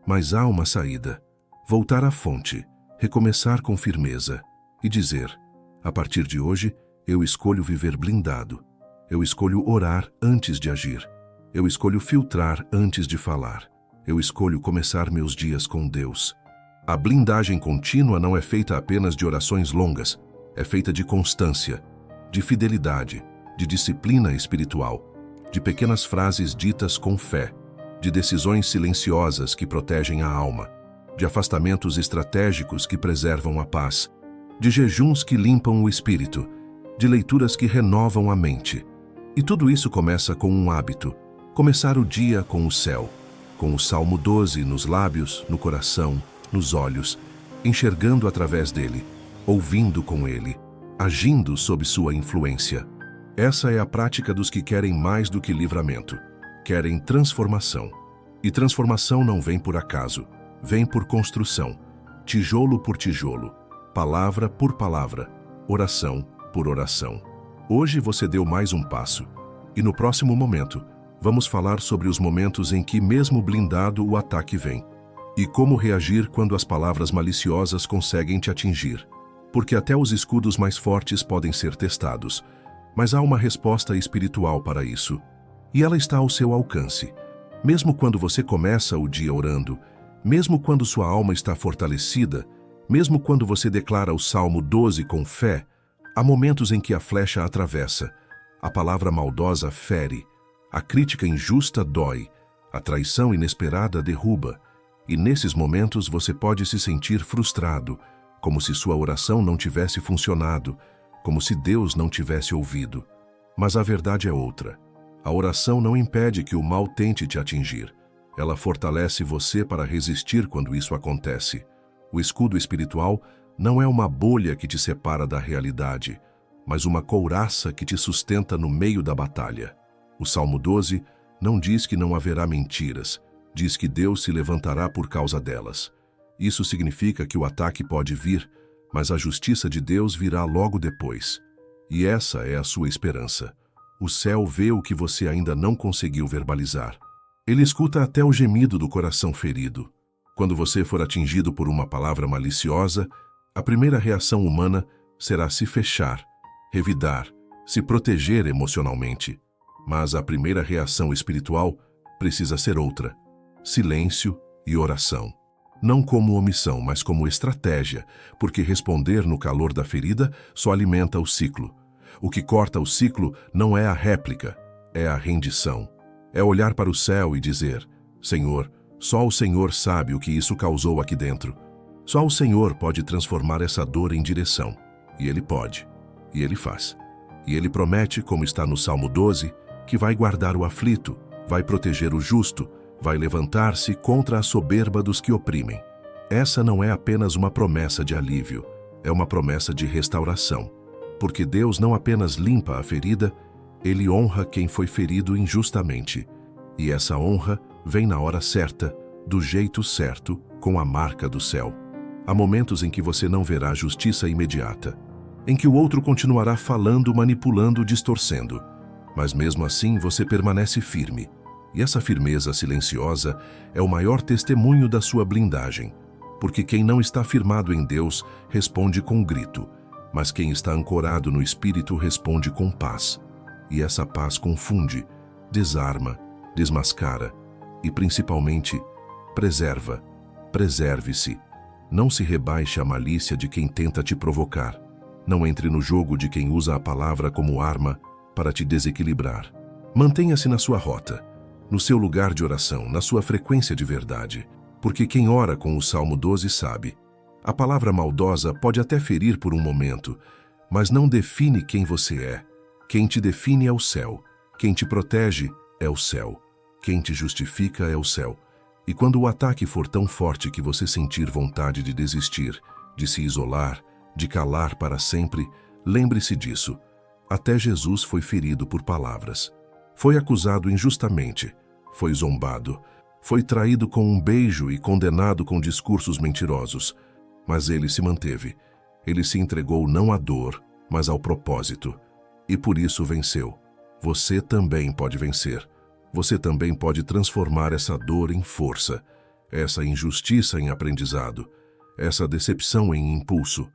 S1: Mas há uma saída: voltar à fonte, recomeçar com firmeza e dizer: a partir de hoje, eu escolho viver blindado. Eu escolho orar antes de agir. Eu escolho filtrar antes de falar. Eu escolho começar meus dias com Deus. A blindagem contínua não é feita apenas de orações longas, é feita de constância, de fidelidade, de disciplina espiritual, de pequenas frases ditas com fé, de decisões silenciosas que protegem a alma, de afastamentos estratégicos que preservam a paz, de jejuns que limpam o espírito, de leituras que renovam a mente. E tudo isso começa com um hábito: começar o dia com o céu, com o Salmo 12 nos lábios, no coração, nos olhos, enxergando através dele, ouvindo com ele, agindo sob sua influência. Essa é a prática dos que querem mais do que livramento, querem transformação. E transformação não vem por acaso, vem por construção. tijolo por tijolo, palavra por palavra, oração por oração. Hoje você deu mais um passo, e no próximo momento, vamos falar sobre os momentos em que, mesmo blindado, o ataque vem, e como reagir quando as palavras maliciosas conseguem te atingir. Porque até os escudos mais fortes podem ser testados, mas há uma resposta espiritual para isso, e ela está ao seu alcance. Mesmo quando você começa o dia orando, mesmo quando sua alma está fortalecida, mesmo quando você declara o Salmo 12 com fé, há momentos em que a flecha atravessa, a palavra maldosa fere, a crítica injusta dói, a traição inesperada derruba, e nesses momentos você pode se sentir frustrado, como se sua oração não tivesse funcionado, como se Deus não tivesse ouvido. Mas a verdade é outra. A oração não impede que o mal tente te atingir. Ela fortalece você para resistir quando isso acontece. O escudo espiritual não é uma bolha que te separa da realidade, mas uma couraça que te sustenta no meio da batalha. O Salmo 12 não diz que não haverá mentiras, diz que Deus se levantará por causa delas. Isso significa que o ataque pode vir, mas a justiça de Deus virá logo depois. E essa é a sua esperança. O céu vê o que você ainda não conseguiu verbalizar. Ele escuta até o gemido do coração ferido. Quando você for atingido por uma palavra maliciosa, a primeira reação humana será se fechar, revidar, se proteger emocionalmente. Mas a primeira reação espiritual precisa ser outra: silêncio e oração. Não como omissão, mas como estratégia, porque responder no calor da ferida só alimenta o ciclo. O que corta o ciclo não é a réplica, é a rendição. É olhar para o céu e dizer: Senhor, só o Senhor sabe o que isso causou aqui dentro. Só o Senhor pode transformar essa dor em direção. E Ele pode. E Ele faz. E Ele promete, como está no Salmo 12, que vai guardar o aflito, vai proteger o justo, vai levantar-se contra a soberba dos que oprimem. Essa não é apenas uma promessa de alívio, é uma promessa de restauração. Porque Deus não apenas limpa a ferida, Ele honra quem foi ferido injustamente. E essa honra vem na hora certa, do jeito certo, com a marca do céu. Há momentos em que você não verá justiça imediata, em que o outro continuará falando, manipulando, distorcendo. Mas mesmo assim você permanece firme. E essa firmeza silenciosa é o maior testemunho da sua blindagem. Porque quem não está firmado em Deus responde com grito, mas quem está ancorado no Espírito responde com paz. E essa paz confunde, desarma, desmascara e, principalmente, preserva. Preserve-se. Não se rebaixe à malícia de quem tenta te provocar. Não entre no jogo de quem usa a palavra como arma para te desequilibrar. Mantenha-se na sua rota, no seu lugar de oração, na sua frequência de verdade. Porque quem ora com o Salmo 12 sabe: a palavra maldosa pode até ferir por um momento, mas não define quem você é. Quem te define é o céu. Quem te protege é o céu. Quem te justifica é o céu. E quando o ataque for tão forte que você sentir vontade de desistir, de se isolar, de calar para sempre, lembre-se disso. Até Jesus foi ferido por palavras. Foi acusado injustamente. Foi zombado. Foi traído com um beijo e condenado com discursos mentirosos. Mas ele se manteve. Ele se entregou não à dor, mas ao propósito. E por isso venceu. Você também pode vencer. Você também pode transformar essa dor em força, essa injustiça em aprendizado, essa decepção em impulso.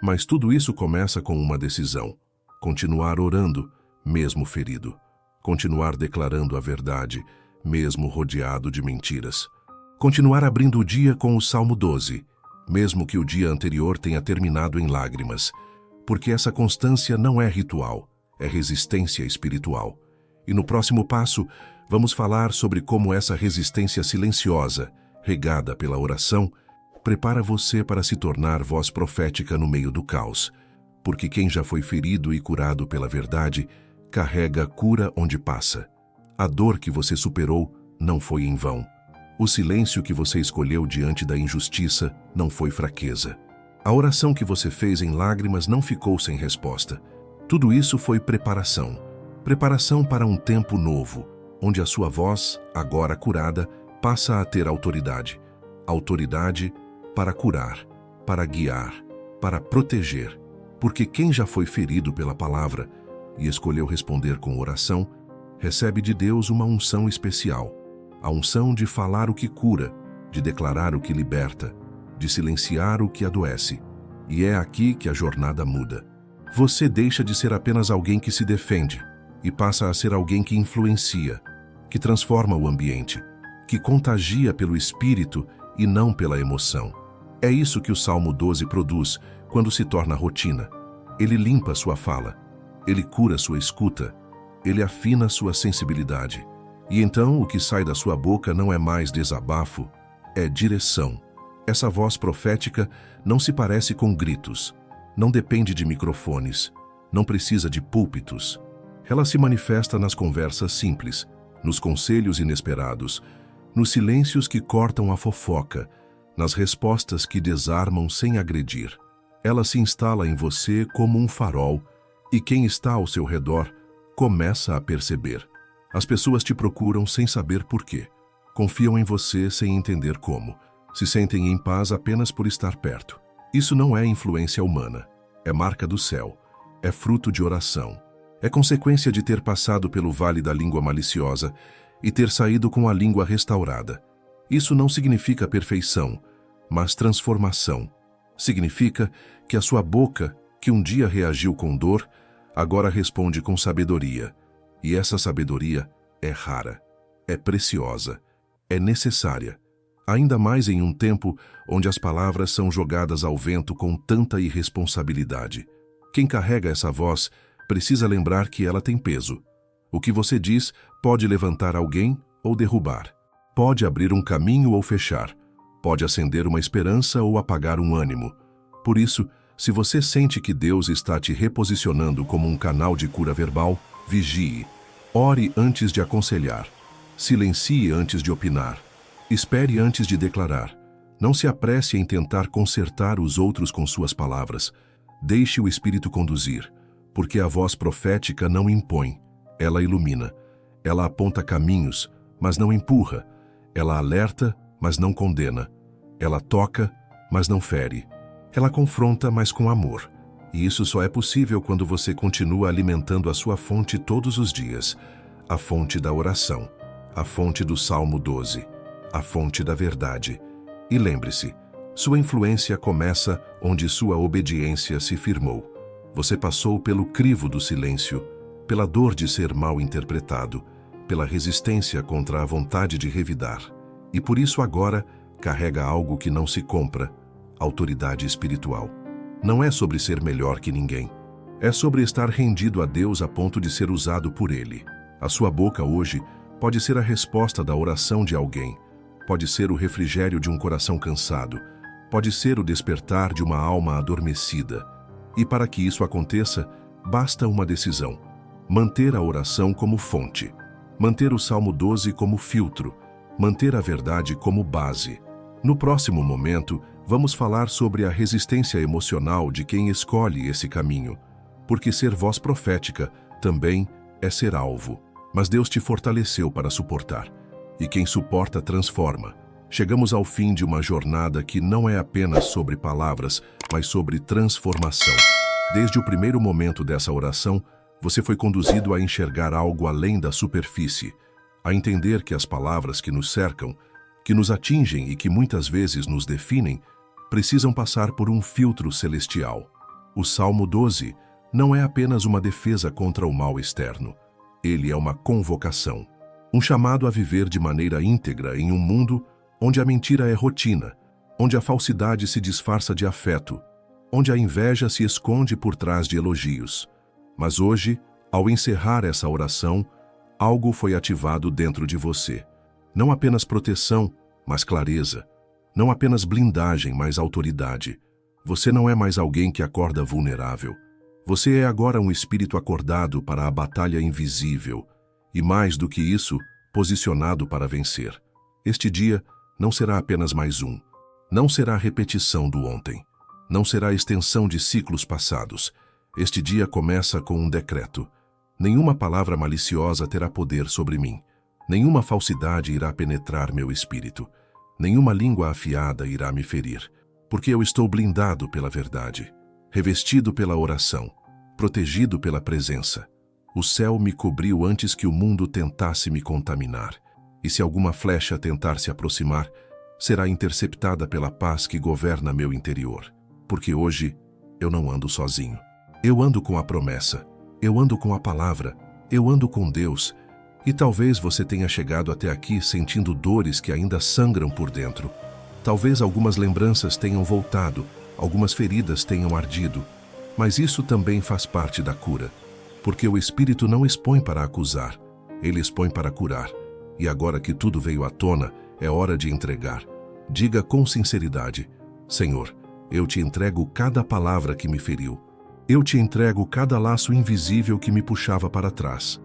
S1: Mas tudo isso começa com uma decisão: continuar orando, mesmo ferido. Continuar declarando a verdade, mesmo rodeado de mentiras. Continuar abrindo o dia com o Salmo 12, mesmo que o dia anterior tenha terminado em lágrimas. Porque essa constância não é ritual, é resistência espiritual. E no próximo passo, vamos falar sobre como essa resistência silenciosa, regada pela oração, prepara você para se tornar voz profética no meio do caos. Porque quem já foi ferido e curado pela verdade, carrega a cura onde passa. A dor que você superou não foi em vão. O silêncio que você escolheu diante da injustiça não foi fraqueza. A oração que você fez em lágrimas não ficou sem resposta. Tudo isso foi preparação. Preparação para um tempo novo, onde a sua voz, agora curada, passa a ter autoridade. Autoridade para curar, para guiar, para proteger, porque quem já foi ferido pela palavra e escolheu responder com oração, recebe de Deus uma unção especial, a unção de falar o que cura, de declarar o que liberta, de silenciar o que adoece. E é aqui que a jornada muda. Você deixa de ser apenas alguém que se defende e passa a ser alguém que influencia, que transforma o ambiente, que contagia pelo espírito e não pela emoção. É isso que o Salmo 12 produz quando se torna rotina. Ele limpa sua fala, ele cura sua escuta, ele afina sua sensibilidade. E então o que sai da sua boca não é mais desabafo, é direção. Essa voz profética não se parece com gritos, não depende de microfones, não precisa de púlpitos. Ela se manifesta nas conversas simples, nos conselhos inesperados, nos silêncios que cortam a fofoca, nas respostas que desarmam sem agredir. Ela se instala em você como um farol, e quem está ao seu redor começa a perceber. As pessoas te procuram sem saber por quê, confiam em você sem entender como, se sentem em paz apenas por estar perto. Isso não é influência humana, é marca do céu, é fruto de oração, é consequência de ter passado pelo vale da língua maliciosa e ter saído com a língua restaurada. Isso não significa perfeição, mas transformação. Significa que a sua boca, que um dia reagiu com dor, agora responde com sabedoria. E essa sabedoria é rara, é preciosa, é necessária. Ainda mais em um tempo onde as palavras são jogadas ao vento com tanta irresponsabilidade. Quem carrega essa voz precisa lembrar que ela tem peso. O que você diz pode levantar alguém ou derrubar. Pode abrir um caminho ou fechar. Pode acender uma esperança ou apagar um ânimo. Por isso, se você sente que Deus está te reposicionando como um canal de cura verbal, vigie. Ore antes de aconselhar. Silencie antes de opinar. Espere antes de declarar. Não se apresse em tentar consertar os outros com suas palavras. Deixe o Espírito conduzir, porque a voz profética não impõe, ela ilumina. Ela aponta caminhos, mas não empurra. Ela alerta, mas não condena. Ela toca, mas não fere. Ela confronta, mas com amor. E isso só é possível quando você continua alimentando a sua fonte todos os dias, a fonte da oração, a fonte do Salmo 12. A fonte da verdade. E lembre-se, sua influência começa onde sua obediência se firmou. Você passou pelo crivo do silêncio, pela dor de ser mal interpretado, pela resistência contra a vontade de revidar. E por isso agora carrega algo que não se compra, autoridade espiritual. Não é sobre ser melhor que ninguém. É sobre estar rendido a Deus a ponto de ser usado por Ele. A sua boca hoje pode ser a resposta da oração de alguém. Pode ser o refrigério de um coração cansado. Pode ser o despertar de uma alma adormecida. E para que isso aconteça, basta uma decisão. Manter a oração como fonte. Manter o Salmo 12 como filtro. Manter a verdade como base. No próximo momento, vamos falar sobre a resistência emocional de quem escolhe esse caminho. Porque ser voz profética também é ser alvo. Mas Deus te fortaleceu para suportar. E quem suporta transforma. Chegamos ao fim de uma jornada que não é apenas sobre palavras, mas sobre transformação. Desde o primeiro momento dessa oração, você foi conduzido a enxergar algo além da superfície, a entender que as palavras que nos cercam, que nos atingem e que muitas vezes nos definem, precisam passar por um filtro celestial. O Salmo 12 não é apenas uma defesa contra o mal externo. Ele é uma convocação. Um chamado a viver de maneira íntegra em um mundo onde a mentira é rotina, onde a falsidade se disfarça de afeto, onde a inveja se esconde por trás de elogios. Mas hoje, ao encerrar essa oração, algo foi ativado dentro de você. Não apenas proteção, mas clareza. Não apenas blindagem, mas autoridade. Você não é mais alguém que acorda vulnerável. Você é agora um espírito acordado para a batalha invisível. E mais do que isso, posicionado para vencer. Este dia não será apenas mais um. Não será repetição do ontem. Não será extensão de ciclos passados. Este dia começa com um decreto. Nenhuma palavra maliciosa terá poder sobre mim. Nenhuma falsidade irá penetrar meu espírito. Nenhuma língua afiada irá me ferir. porque eu estou blindado pela verdade, revestido pela oração, protegido pela presença. O céu me cobriu antes que o mundo tentasse me contaminar, e se alguma flecha tentar se aproximar, será interceptada pela paz que governa meu interior, porque hoje eu não ando sozinho. Eu ando com a promessa, eu ando com a palavra, eu ando com Deus, e talvez você tenha chegado até aqui sentindo dores que ainda sangram por dentro. Talvez algumas lembranças tenham voltado, algumas feridas tenham ardido, mas isso também faz parte da cura, porque o Espírito não expõe para acusar, ele expõe para curar. E agora que tudo veio à tona, é hora de entregar. Diga com sinceridade: Senhor, eu te entrego cada palavra que me feriu. Eu te entrego cada laço invisível que me puxava para trás.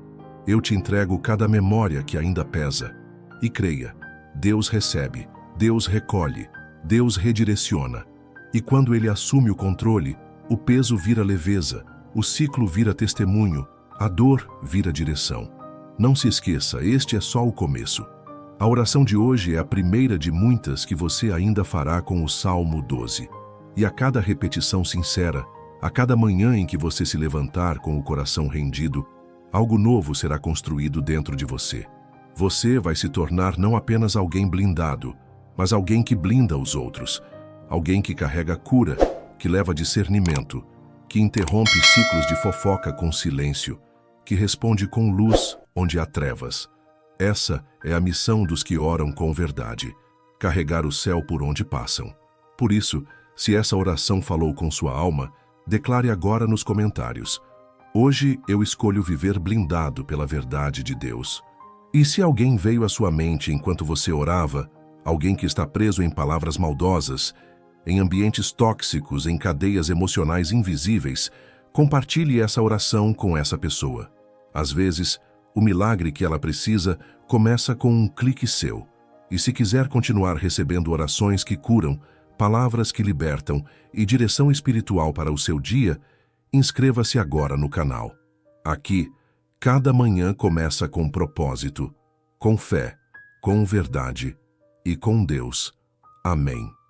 S1: Eu te entrego cada memória que ainda pesa. E creia, Deus recebe, Deus recolhe, Deus redireciona. E quando Ele assume o controle, o peso vira leveza, o ciclo vira testemunho, a dor vira direção. Não se esqueça, este é só o começo. A oração de hoje é a primeira de muitas que você ainda fará com o Salmo 12. E a cada repetição sincera, a cada manhã em que você se levantar com o coração rendido, algo novo será construído dentro de você. Você vai se tornar não apenas alguém blindado, mas alguém que blinda os outros. Alguém que carrega cura, que leva discernimento, que interrompe ciclos de fofoca com silêncio, que responde com luz onde há trevas. Essa é a missão dos que oram com verdade, carregar o céu por onde passam. Por isso, se essa oração falou com sua alma, declare agora nos comentários: hoje eu escolho viver blindado pela verdade de Deus. E se alguém veio à sua mente enquanto você orava, alguém que está preso em palavras maldosas, em ambientes tóxicos, em cadeias emocionais invisíveis, compartilhe essa oração com essa pessoa. Às vezes, o milagre que ela precisa começa com um clique seu. E se quiser continuar recebendo orações que curam, palavras que libertam e direção espiritual para o seu dia, inscreva-se agora no canal. Aqui, cada manhã começa com propósito, com fé, com verdade e com Deus. Amém.